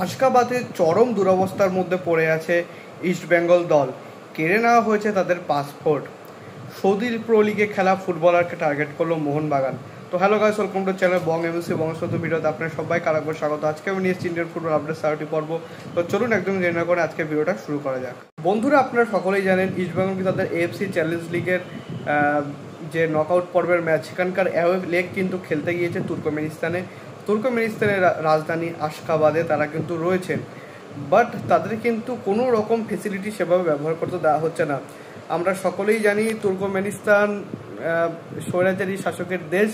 আশকাবাদে চরম দুরবস্থার মধ্যে পড়ে আছে ইস্টবেঙ্গল দল। কেড়ে নেওয়া হয়েছে তাদের পাসপোর্ট। সৌদি প্রো লিগে খেলা ফুটবলারকে টার্গেট করলো মোহনবাগান। তো hello guys, welcome to channel বং এমএসি বংশত ভিডিওতে আপনার সবাই কারাকবার স্বাগত। আজকে আমি নিয়েছি ইন্ডিয়ান ফুটবল আপডেট 30 পর্ব। তো চলুন একদম জেনে করে আজকে ভিডিওটা শুরু করা যাক। বন্ধুরা, আপনারা সকলেই জানেন ইস্টবেঙ্গল তাদের এএফসি চ্যালেঞ্জ লিগের যে নকআউট পর্বের ম্যাচ, সেখানকার অ্যাওয়ে লেগ কিন্তু খেলতে গিয়েছে তুর্কমেনিস্তানের রাজধানী আশকাবাদে তারা কিন্তু রয়েছেন। বাট তাদের কিন্তু কোনো রকম ফেসিলিটি সেভাবে ব্যবহার করতে দেওয়া হচ্ছে না। আমরা সকলেই জানি তুর্কমেনিস্তান স্বৈরাচারী শাসকের দেশ।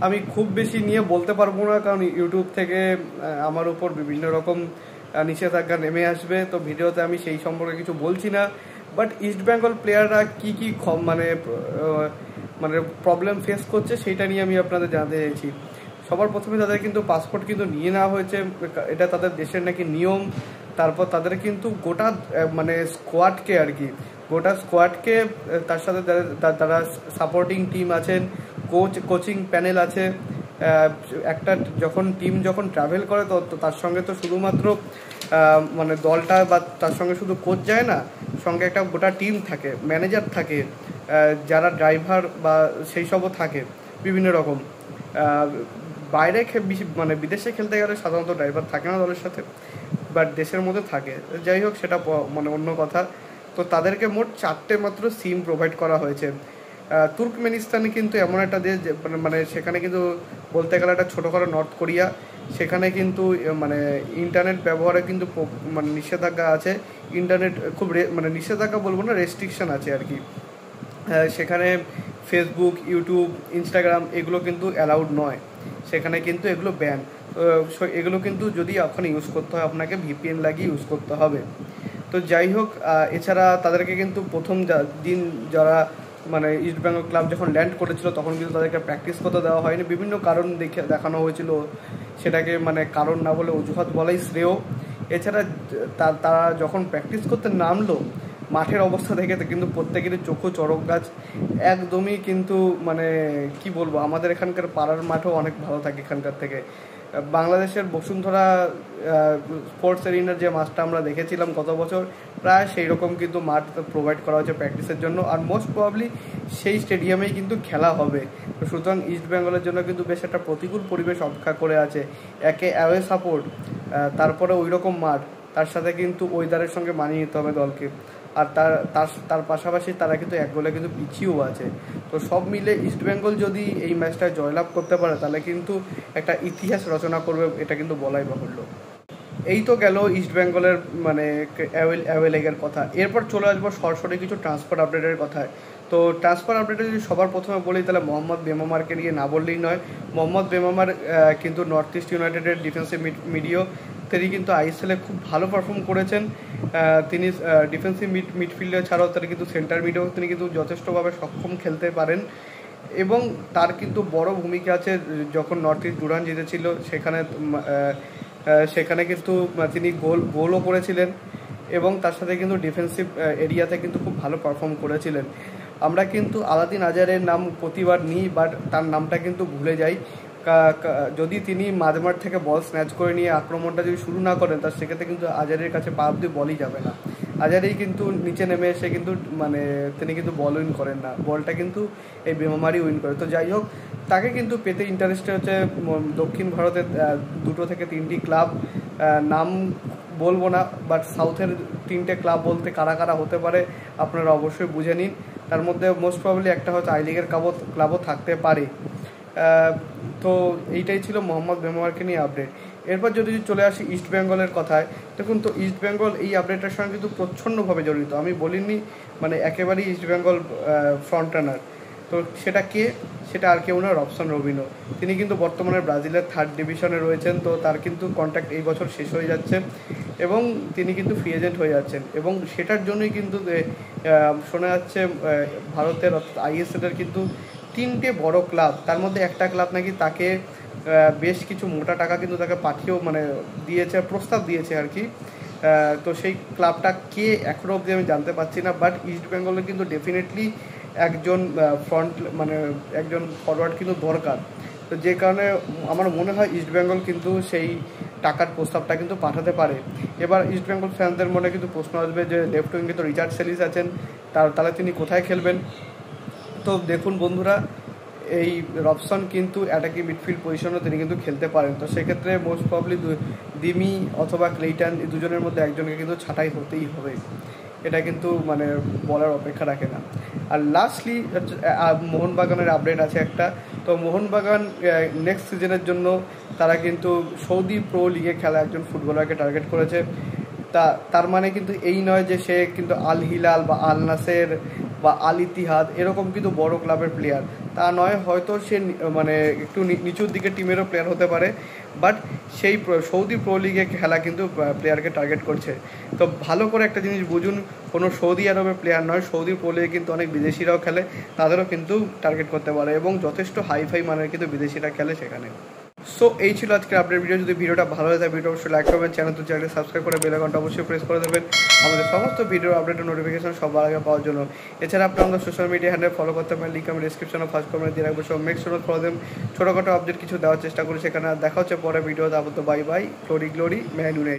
আমি খুব বেশি নিয়ে বলতে পারবো না, কারণ ইউটিউব থেকে আমার উপর বিভিন্ন রকম নিষেধাজ্ঞা নেমে আসবে। তো ভিডিওতে আমি সেই সম্পর্কে কিছু বলছি না। বাট ইস্টবেঙ্গল প্লেয়াররা কী কী মানে প্রবলেম ফেস করছে সেইটা নিয়ে আমি আপনাদের জানাতে চাইছি। সবার প্রথমে তাদের কিন্তু পাসপোর্ট কিন্তু নিয়ে নেওয়া হয়েছে, এটা তাদের দেশের নাকি নিয়ম। তারপর তাদের কিন্তু গোটা গোটা স্কোয়াডকে তার সাথে তারা সাপোর্টিং টিম আছেন, কোচিং প্যানেল আছে। একটা যখন ট্রাভেল করে তো তার সঙ্গে তো শুধুমাত্র মানে দলটা বা তার সঙ্গে শুধু কোচ যায় না, সঙ্গে একটা গোটা টিম থাকে, ম্যানেজার থাকে, যারা ড্রাইভার বা সেই সবও থাকে বিভিন্ন রকম। বাইরে মানে বিদেশে খেলতে গেলে সাধারণত ড্রাইভার থাকে না দলের সাথে, বাট দেশের মধ্যে থাকে। যাই হোক, সেটা মানে অন্য কথা। তো তাদেরকে মোট 4টে মাত্র সিম প্রোভাইড করা হয়েছে। তুর্কমেনিস্তানে কিন্তু এমন একটা দেশ মানে সেখানে কিন্তু বলতে গেলে একটা ছোটোখাটো নর্থ কোরিয়া। সেখানে কিন্তু মানে ইন্টারনেট ব্যবহারে কিন্তু মানে নিষেধাজ্ঞা আছে। ইন্টারনেট খুব মানে নিষেধাজ্ঞা বলবো না, রেস্ট্রিকশান আছে আর কি। সেখানে ফেসবুক, ইউটিউব, ইনস্টাগ্রাম এগুলো কিন্তু অ্যালাউড নয়, সেখানে কিন্তু এগুলো ব্যান। এগুলো কিন্তু যদি এখন ইউজ করতে হয় আপনাকে ভিপিএন লাগিয়ে ইউজ করতে হবে। তো যাই হোক, এছাড়া তাদেরকে কিন্তু প্রথম দিন যারা মানে ইস্টবেঙ্গল ক্লাব যখন ল্যান্ড করেছিল তখন কিন্তু তাদেরকে প্র্যাকটিস করতে দেওয়া হয়নি, বিভিন্ন কারণ দেখানো হয়েছিল। সেটাকে মানে কারণ না বলে অজুহাত বলাই শ্রেয়। এছাড়া তারা যখন প্র্যাকটিস করতে নামলো, মাঠের অবস্থা দেখে কিন্তু প্রত্যেকেরই চক্ষু চড়ক গাছ। একদমই কিন্তু মানে কি বলবো, আমাদের এখানকার পাড়ার মাঠও অনেক ভালো থাকে এখানকার থেকে। বাংলাদেশের বসুন্ধরা স্পোর্টস এরিনার যে মাঠটা আমরা দেখেছিলাম গত বছর, প্রায় সেই রকম কিন্তু মাঠ প্রোভাইড করা হচ্ছে প্র্যাকটিসের জন্য। আর মোস্ট প্রবাবলি সেই স্টেডিয়ামেই কিন্তু খেলা হবে। তো সুতরাং ইস্টবেঙ্গলের জন্য কিন্তু বেশ একটা প্রতিকূল পরিবেশ অপেক্ষা করে আছে। একে অ্যাওয়ে সাপোর্ট, তারপরে ওই রকম মাঠ, তার সাথে কিন্তু ওয়েদারের সঙ্গে মানিয়ে নিতে হবে দলকে। আর তার পাশাপাশি তারা কিন্তু এক গোলে কিন্তু পিছিয়েও আছে। তো সব মিলে ইস্টবেঙ্গল যদি এই ম্যাচটা জয়লাভ করতে পারে তাহলে কিন্তু একটা ইতিহাস রচনা করবে, এটা কিন্তু বলাই বাহুল্য। এই তো গেল ইস্টবেঙ্গলের মানে অ্যাওয়ে লেগের কথা। এরপর চলে আসবো সরাসরি কিছু ট্রান্সফার আপডেটের কথায়। তো ট্রান্সফার আপডেটে যদি সবার প্রথমে বলি তাহলে মোহাম্মদ বেমামারকে নিয়ে না বললেই নয়। মোহাম্মদ বেমামার কিন্তু নর্থ ইস্ট ইউনাইটেডের ডিফেন্সিভ মিডিও, তিনি কিন্তু আইএসএলে খুব ভালো পারফর্ম করেছেন। তিনি ডিফেন্সিভ মিডফিল্ডার ছাড়াও তিনি কিন্তু সেন্টার মিডেও তিনি কিন্তু যথেষ্টভাবে সক্ষম খেলতে পারেন। এবং তার কিন্তু বড় ভূমিকা আছে যখন নর্থ ইস্ট ডুরান জিতেছিল, সেখানে কিন্তু তিনি গোলও করেছিলেন এবং তার সাথে কিন্তু ডিফেন্সিভ এরিয়াতে কিন্তু খুব ভালো পারফর্ম করেছিলেন। আমরা কিন্তু আলাদিন আজারের নাম প্রতিবার নিই, বাট তার নামটা কিন্তু ভুলে যাই। যদি তিনি মাঝমাঠ থেকে বল স্ন্যাচ করে নিয়ে আক্রমণটা যদি শুরু না করেন, তার সেক্ষেত্রে কিন্তু আজারের কাছে পা অব্দি বলই যাবে না। আজারেই কিন্তু নিচে নেমে এসে কিন্তু মানে তিনি কিন্তু বল উইন করেন না, বলটা কিন্তু এই বেমামারই উইন করে। তো যাই হোক, তাকে কিন্তু পেতে ইন্টারেস্টে হচ্ছে দক্ষিণ ভারতের 2 থেকে 3টি ক্লাব। নাম বলবো না, বাট সাউথের 3টে ক্লাব বলতে কারা কারা হতে পারে আপনারা অবশ্যই বুঝে নিন। তার মধ্যে মোস্ট প্রবাবলি একটা হয়তো আই লিগের ক্লাবও থাকতে পারে। তো এইটাই ছিল মোহাম্মদ বেমামারকে নিয়ে আপডেট। এরপর যদি চলে আসি ইস্টবেঙ্গলের কথায়, দেখুন তো ইস্টবেঙ্গল এই আপডেটের সঙ্গে কিন্তু প্রচ্ছন্নভাবে জড়িত। আমি বলিনি মানে একেবারেই ইস্টবেঙ্গল ফ্রন্ট রানার। তো সেটা আর কেউ না, রবসন রবিনো। তিনি কিন্তু বর্তমানে ব্রাজিলের 3rd ডিভিশনে রয়েছেন। তো তার কিন্তু কন্ট্রাক্ট এই বছর শেষ হয়ে যাচ্ছে এবং তিনি কিন্তু ফ্রি এজেন্ট হয়ে যাচ্ছেন। এবং সেটার জন্যই কিন্তু শোনা যাচ্ছে ভারতের অর্থাৎ আইএসএলের কিন্তু 3টে বড় ক্লাব, তার মধ্যে একটা ক্লাব নাকি তাকে বেশ কিছু মোটা টাকা কিন্তু তাকে পাঠিয়েও মানে দিয়েছে, প্রস্তাব দিয়েছে আর কি। তো সেই ক্লাবটা কে এখনও অবধি আমি জানতে পারছি না, বাট ইস্টবেঙ্গলে কিন্তু ডেফিনেটলি একজন একজন ফরওয়ার্ড কিন্তু দরকার। তো যে কারণে আমার মনে হয় ইস্টবেঙ্গল কিন্তু সেই টাকার প্রস্তাবটা কিন্তু পাঠাতে পারে। এবার ইস্টবেঙ্গল ফ্যানদের মনে কিন্তু প্রশ্ন আসবে যে লেফট উইঙ্গে তো রিচার্ড সেলিস আছেন, তাহলে তিনি কোথায় খেলবেন? তো দেখুন বন্ধুরা, এই রবসন কিন্তু অ্যাটাকিং মিডফিল্ড পজিশনও তিনি কিন্তু খেলতে পারেন। তো সেক্ষেত্রে মোস্ট প্রবলি দিমি অথবা ক্লেইটন এই দুজনের মধ্যে একজনকে কিন্তু ছাঁটাই হতেই হবে, এটা কিন্তু মানে বলার অপেক্ষা রাখে না। আর লাস্টলি মোহনবাগানের আপডেট আছে একটা। তো মোহনবাগান নেক্সট সিজনের জন্য তারা কিন্তু সৌদি প্রো লিগে খেলা একজন ফুটবলারকে টার্গেট করেছে। তার মানে কিন্তু এই নয় যে সে কিন্তু আল হিলাল বা আল নাসের বা আল ইতিহাদ এরকম কিন্তু বড় ক্লাবের প্লেয়ার তা নয়, হয়তো সে মানে একটু নিচুর দিকে টিমেরও প্লেয়ার হতে পারে, বাট সেই সৌদি প্রো লিগে খেলা কিন্তু প্লেয়ারকে টার্গেট করছে। তো ভালো করে একটা জিনিস বুঝুন, কোনো সৌদি আরবের প্লেয়ার নয়, সৌদি প্রো লিগে কিন্তু অনেক বিদেশিরাও খেলে, তাদেরও কিন্তু টার্গেট করতে পারে এবং যথেষ্ট হাইফাই মানের কিন্তু বিদেশিরা খেলে সেখানে। সো এই ছিল আজকের আপডেট ভিডিও। যদি ভিডিওটা ভালো হয় ভিডিও অবশ্যই লাইক করবেন, চ্যানেলটি সাবস্ক্রাইব করে বেল আইকনটা অবশ্যই প্রেস করে দেবেন আমাদের সমস্ত ভিডিও আপডেট ও নোটিফিকেশন সবার আগে পাওয়ার জন্য। এছাড়া আপনি আমাদের সোশ্যাল মিডিয়া হ্যান্ডেল ফলো করতে পারেন, লিঙ্ক আমি ডিসক্রিপশনে ফার্স্ট কমেন্ট দিয়ে রাখবো। সব মেক শিওর ফলো দেন, ছোটোখাটো আপডেট কিছু দেওয়ার চেষ্টা করি সেখানে। দেখা হচ্ছে পরে ভিডিও, তারপর তো bye bye, glory glory, man United.